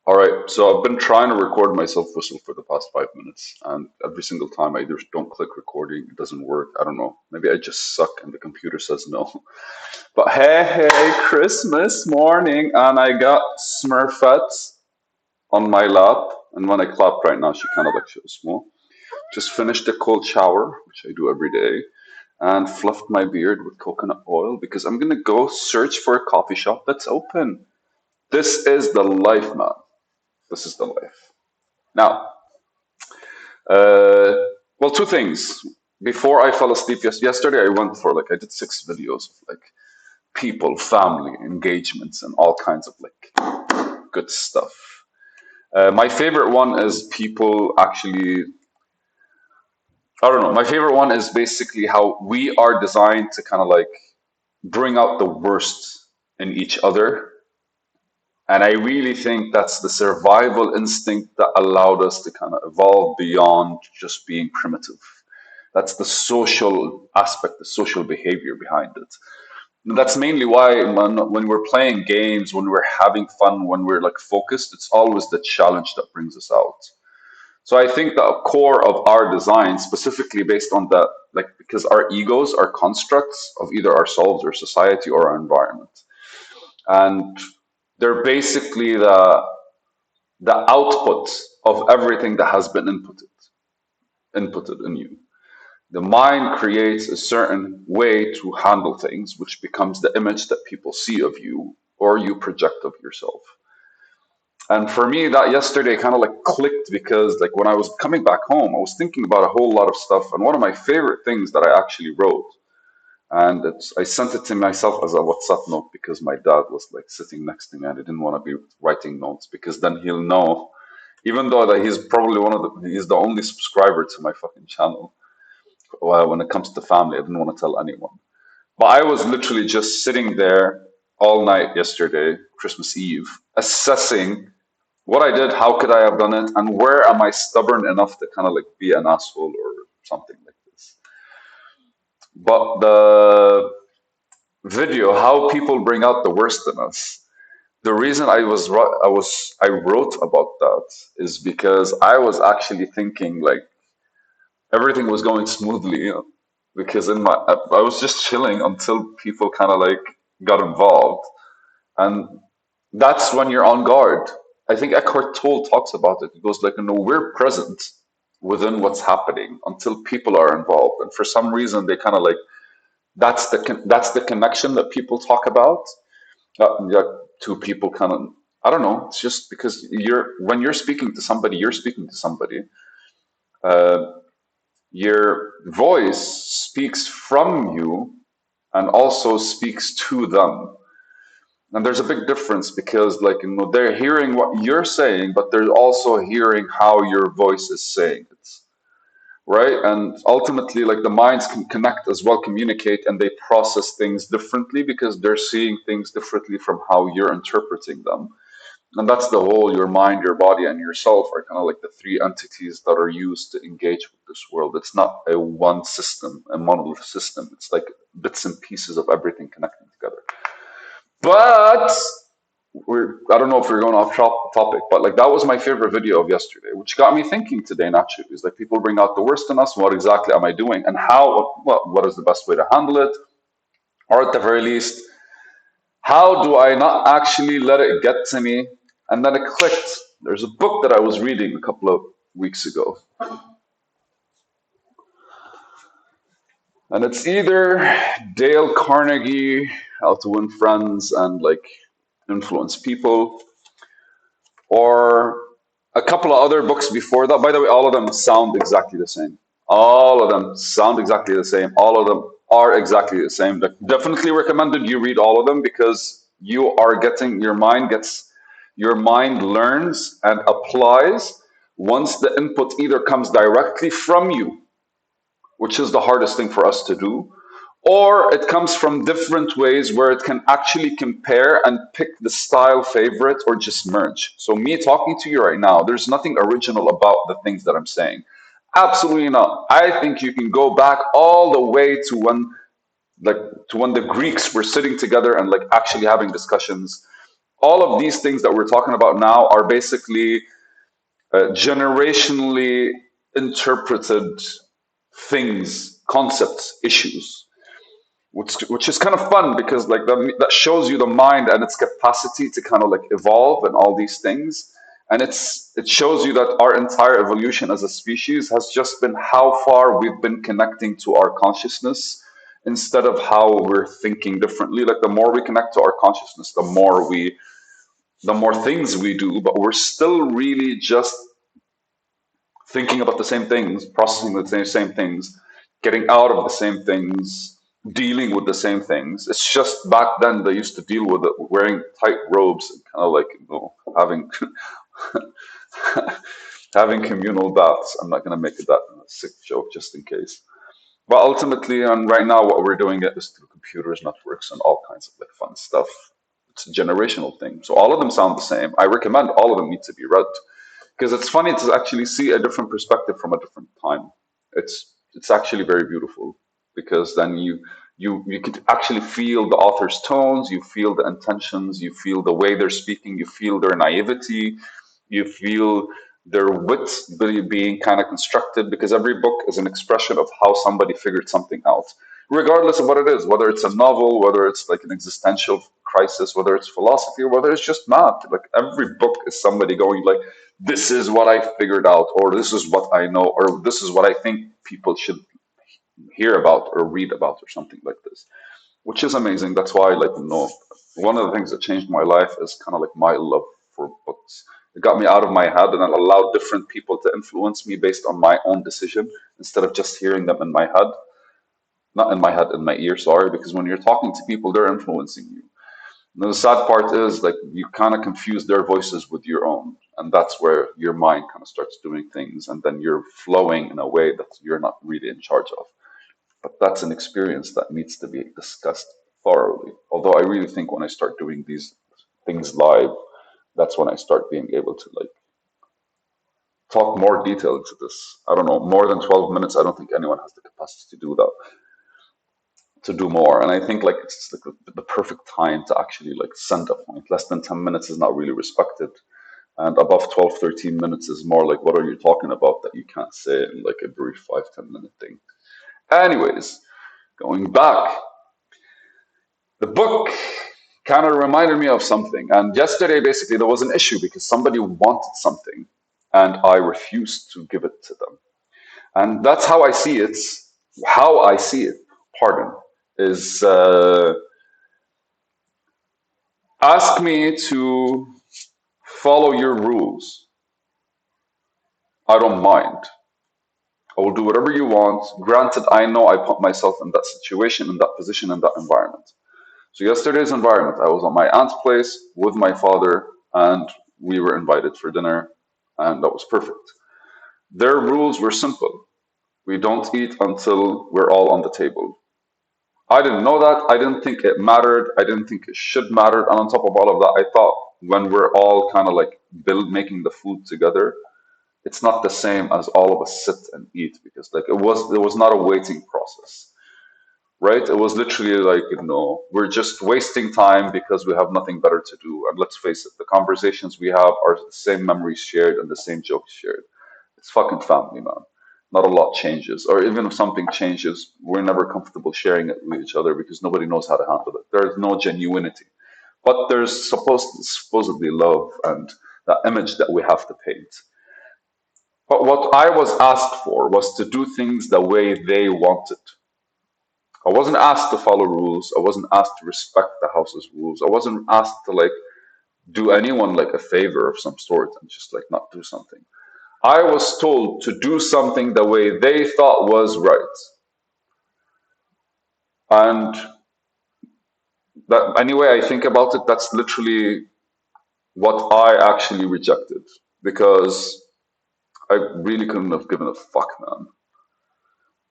All right, so I've been trying to record myself whistle for the past 5 minutes, and every single time I either don't click recording, it doesn't work. I don't know. Maybe I just suck and the computer says no. But hey, Christmas morning, and I got Smurfette on my lap, and when I clap right now, she kind of like shows small. Just finished a cold shower, which I do every day, and fluffed my beard with coconut oil because I'm gonna go search for a coffee shop that's open. This is the life, man. This is the life. Now, uh, well, two things. Before I fell asleep yesterday, I went for like I did 6 videos of like people, family, engagements, and all kinds of like good stuff. My favorite one is people actually. I don't know. My favorite one is basically how we are designed to kind of like bring out the worst in each other. And I really think that's the survival instinct that allowed us to kind of evolve beyond just being primitive. That's the social aspect, the social behavior behind it. And that's mainly why when we're playing games, when we're having fun, when we're like focused, it's always the challenge that brings us out. So I think the core of our design, specifically based on the like, because our egos are constructs of either ourselves or society or our environment, and they're basically the output of everything that has been inputted in you. The mind creates a certain way to handle things, which becomes the image that people see of you or you project of yourself. And for me, that yesterday kind of like clicked because, like, when I was coming back home, I was thinking about a whole lot of stuff. And one of my favorite things that I actually wrote, and I sent it to myself as a WhatsApp note because my dad was like sitting next to me and I didn't want to be writing notes because then he'll know, even though that he's probably he's the only subscriber to my fucking channel. Well, when it comes to family, I didn't want to tell anyone. But I was literally just sitting there all night yesterday, Christmas Eve, assessing what I did, how could I have done it, and where am I stubborn enough to kind of like be an asshole or something like this. But the video, how people bring out the worst in us. The reason I wrote about that is because I was actually thinking like everything was going smoothly, because I was just chilling until people kind of like got involved, and that's when you're on guard. I think Eckhart Tolle talks about it. He goes like, we're present within what's happening until people are involved, and for some reason they kind of like that's the connection that people talk about. Yeah, two people kind of, I don't know. It's just because when you're speaking to somebody, you're speaking to somebody. Uh, your voice speaks from you and also speaks to them. And there's a big difference because, like, they're hearing what you're saying, but they're also hearing how your voice is saying it, right? And ultimately, like, the minds can connect as well, communicate, and they process things differently because they're seeing things differently from how you're interpreting them. And that's the whole your mind, your body, and yourself are kind of like the three entities that are used to engage with this world. It's not a one system, a monolith system. It's like bits and pieces of everything connecting together. But I don't know if we're going off topic, but like that was my favorite video of yesterday, which got me thinking today naturally. Is like people bring out the worst in us. What exactly am I doing? And how, well, what is the best way to handle it? Or at the very least, how do I not actually let it get to me? And then it clicked. There's a book that I was reading a couple of weeks ago, and it's either Dale Carnegie, How to Win Friends and like Influence People, or a couple of other books before that. By the way, all of them sound exactly the same. All of them sound exactly the same. All of them are exactly the same. Definitely recommended you read all of them because you are getting your mind learns and applies once the input either comes directly from you, which is the hardest thing for us to do, or it comes from different ways where it can actually compare and pick the style favorite or just merge. So me talking to you right now, there's nothing original about the things that I'm saying. Absolutely not. I think you can go back all the way to when the Greeks were sitting together and like actually having discussions. all of these things that we're talking about now are basically generationally interpreted things, concepts, issues, which is kind of fun because like that shows you the mind and its capacity to kind of like evolve and all these things. And it shows you that our entire evolution as a species has just been how far we've been connecting to our consciousness instead of how we're thinking differently. Like the more we connect to our consciousness, the more things we do, but we're still really just thinking about the same things, processing the same things, getting out of the same things, dealing with the same things. It's just back then they used to deal with it wearing tight robes and kind of like having having communal baths. I'm not gonna make it that sick joke just in case. But ultimately, and right now, what we're doing it is through computers, networks, and all kinds of like fun stuff. It's a generational thing. So all of them sound the same. I recommend all of them need to be read because it's funny to actually see a different perspective from a different time. It's actually very beautiful because then you can actually feel the author's tones, you feel the intentions, you feel the way they're speaking, you feel their naivety, you feel their wit being kind of constructed because every book is an expression of how somebody figured something out, regardless of what it is, whether it's a novel, whether it's like an existential crisis, whether it's philosophy, or whether it's just math. Like every book is somebody going like, this is what I figured out, or this is what I know, or this is what I think people should hear about or read about, or something like this, which is amazing. That's why, like, one of the things that changed my life is kind of like my love for books. It got me out of my head and it allowed different people to influence me based on my own decision instead of just hearing them in my head. Not in my head, in my ear, sorry, because when you're talking to people, they're influencing you. And the sad part is like you kind of confuse their voices with your own. And that's where your mind kind of starts doing things and then you're flowing in a way that you're not really in charge of. But that's an experience that needs to be discussed thoroughly. Although I really think when I start doing these things live, that's when I start being able to like talk more detail into this. I don't know, more than 12 minutes. I don't think anyone has the capacity to do that, to do more. And I think like it's like the perfect time to actually like send a point. Less than 10 minutes is not really respected. And above 12, 13 minutes is more like, what are you talking about that you can't say in like a brief 5, 10 minute thing? Anyways, going back, the book kind of reminded me of something. And yesterday, basically, there was an issue because somebody wanted something and I refused to give it to them. And that's how I see it. How I see it, pardon, is ask me to follow your rules. I don't mind. I will do whatever you want. Granted, I know I put myself in that situation, in that position, in that environment. So yesterday's environment, I was at my aunt's place with my father, and we were invited for dinner, and that was perfect. Their rules were simple. We don't eat until we're all on the table. I didn't know that. I didn't think it mattered. I didn't think it should matter. And on top of all of that, I thought when we're all kind of like making the food together, it's not the same as all of us sit and eat because like it was not a waiting process, right? It was literally like, we're just wasting time because we have nothing better to do. And let's face it, the conversations we have are the same memories shared and the same jokes shared. It's fucking family, man. Not a lot changes. Or even if something changes, we're never comfortable sharing it with each other because nobody knows how to handle it. There's no genuinity. But there's supposedly love and that image that we have to paint. But what I was asked for was to do things the way they wanted. I wasn't asked to follow rules. I wasn't asked to respect the house's rules. I wasn't asked to like do anyone like a favor of some sort and just like not do something. I was told to do something the way they thought was right. And that any way I think about it, that's literally what I actually rejected because I really couldn't have given a fuck, man,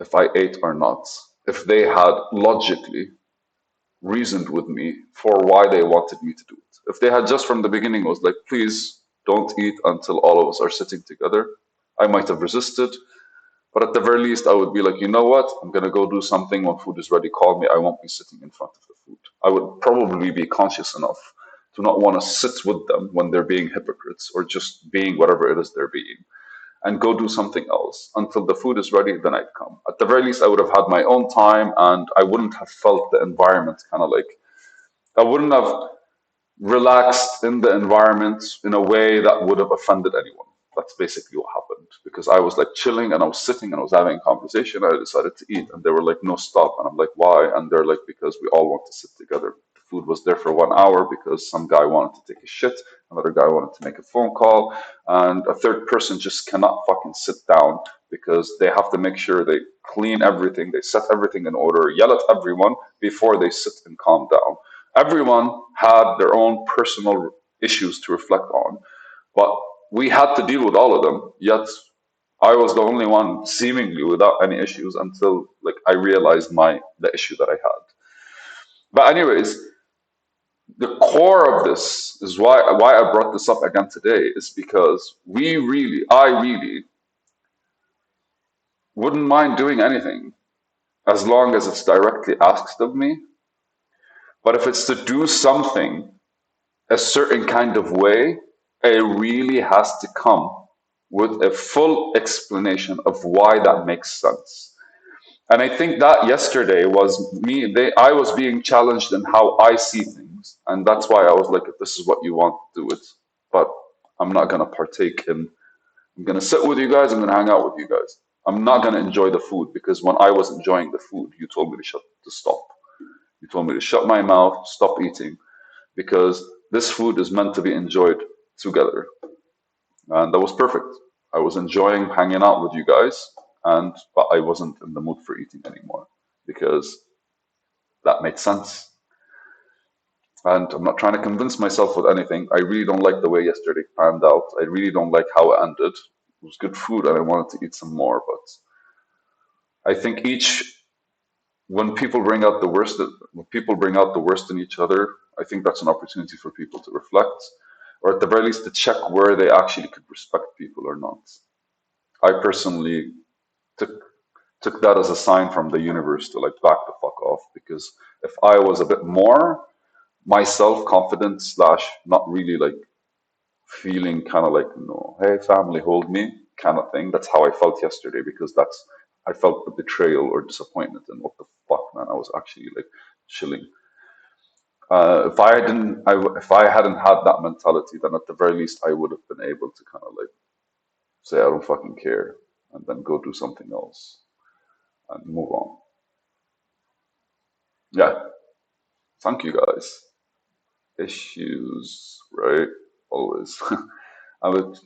if I ate or not. If they had logically reasoned with me for why they wanted me to do it. If they had just from the beginning was like, please don't eat until all of us are sitting together, I might have resisted. But at the very least, I would be like, you know what? I'm going to go do something when food is ready. Call me. I won't be sitting in front of the food. I would probably be conscious enough to not want to sit with them when they're being hypocrites or just being whatever it is they're being, and go do something else until the food is ready. Then I'd come. At the very least, I would have had my own time, and I wouldn't have felt the environment kind of like, I wouldn't have relaxed in the environment in a way that would have offended anyone. That's basically what happened, because I was like chilling and I was sitting and I was having a conversation. I decided to eat and they were like, no, stop. And I'm like, why? And they're like, because we all want to sit together. The food was there for 1 hour because some guy wanted to take a shit, another guy wanted to make a phone call, and a third person just cannot fucking sit down because they have to make sure they clean everything, they set everything in order, yell at everyone before they sit and calm down. Everyone had their own personal issues to reflect on, but we had to deal with all of them. Yet I was the only one seemingly without any issues until like I realized the issue that I had. But anyways, the core of this is why I brought this up again today is because I really wouldn't mind doing anything as long as it's directly asked of me. But if it's to do something a certain kind of way, it really has to come with a full explanation of why that makes sense. And I think that yesterday was I was being challenged in how I see things. And that's why I was like, if this is what you want, do it. But I'm not going to partake in, I'm going to sit with you guys, I'm going to hang out with you guys. I'm not going to enjoy the food because when I was enjoying the food, you told me to stop. You told me to shut my mouth, stop eating, because this food is meant to be enjoyed together. And that was perfect. I was enjoying hanging out with you guys, but I wasn't in the mood for eating anymore because that made sense. And I'm not trying to convince myself with anything. I really don't like the way yesterday panned out. I really don't like how it ended. It was good food and I wanted to eat some more, but I think when people bring out the worst when people bring out the worst in each other, I think that's an opportunity for people to reflect, or at the very least to check where they actually could respect people or not. I personally took took that as a sign from the universe to like back the fuck off, because if I was a bit more myself confident slash not really like feeling kind of like, no, hey family hold me kind of thing, that's how I felt yesterday, because that's I felt the betrayal or disappointment and what the fuck, man, I was actually like chilling. If I didn't, if I hadn't had that mentality, then at the very least I would have been able to kind of like say I don't fucking care, and then go do something else and move on. Yeah, thank you guys. Issues, right? Always. I would